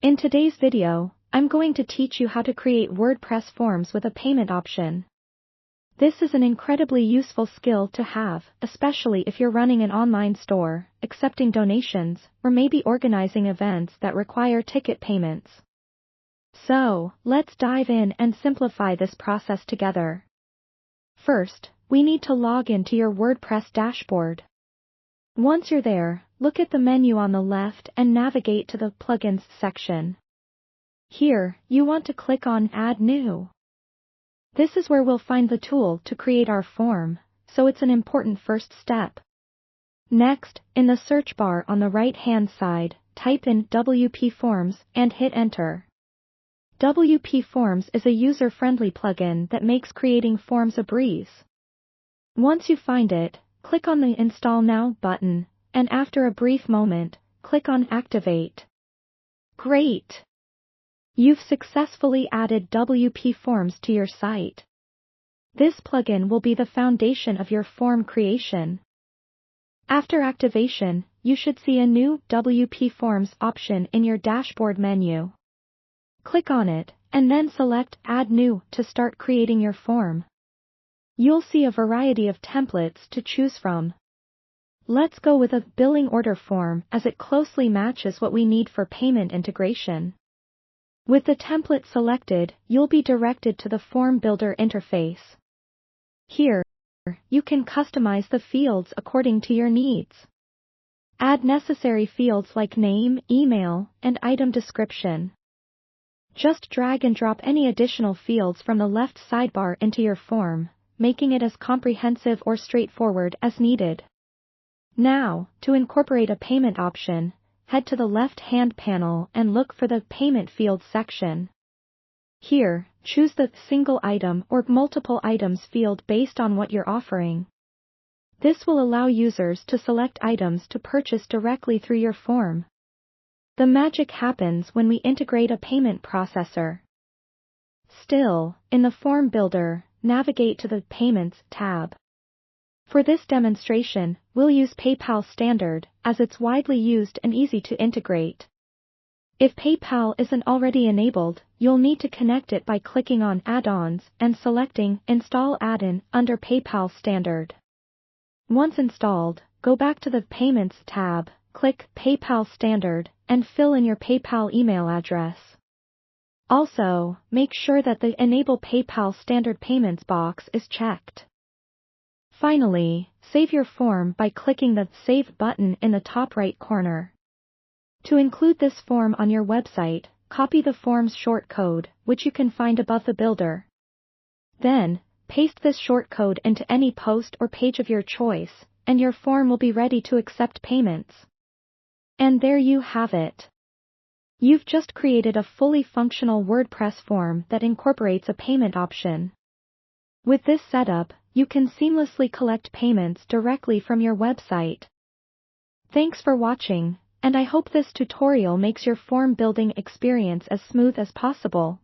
In today's video, I'm going to teach you how to create WordPress forms with a payment option. This is an incredibly useful skill to have, especially if you're running an online store, accepting donations, or maybe organizing events that require ticket payments. So, let's dive in and simplify this process together. First, we need to log into your WordPress dashboard. Once you're there, look at the menu on the left and navigate to the Plugins section. Here, you want to click on Add New. This is where we'll find the tool to create our form, so it's an important first step. Next, in the search bar on the right-hand side, type in WP Forms and hit Enter. WP Forms is a user-friendly plugin that makes creating forms a breeze. Once you find it, click on the Install Now button, and after a brief moment, click on Activate. Great! You've successfully added WP Forms to your site. This plugin will be the foundation of your form creation. After activation, you should see a new WP Forms option in your dashboard menu. Click on it, and then select Add New to start creating your form. You'll see a variety of templates to choose from. Let's go with a billing order form as it closely matches what we need for payment integration. With the template selected, you'll be directed to the Form Builder interface. Here, you can customize the fields according to your needs. Add necessary fields like name, email, and item description. Just drag and drop any additional fields from the left sidebar into your form, making it as comprehensive or straightforward as needed. Now, to incorporate a payment option, head to the left-hand panel and look for the Payment Fields section. Here, choose the Single Item or Multiple Items field based on what you're offering. This will allow users to select items to purchase directly through your form. The magic happens when we integrate a payment processor. Still, in the Form Builder, navigate to the Payments tab. For this demonstration, we'll use PayPal Standard, as it's widely used and easy to integrate. If PayPal isn't already enabled, you'll need to connect it by clicking on Add-ons and selecting Install Add-in under PayPal Standard. Once installed, go back to the Payments tab, click PayPal Standard, and fill in your PayPal email address. Also, make sure that the Enable PayPal Standard Payments box is checked. Finally, save your form by clicking the Save button in the top right corner. To include this form on your website, copy the form's shortcode, which you can find above the builder. Then, paste this shortcode into any post or page of your choice, and your form will be ready to accept payments. And there you have it. You've just created a fully functional WordPress form that incorporates a payment option. With this setup, you can seamlessly collect payments directly from your website. Thanks for watching, and I hope this tutorial makes your form building experience as smooth as possible.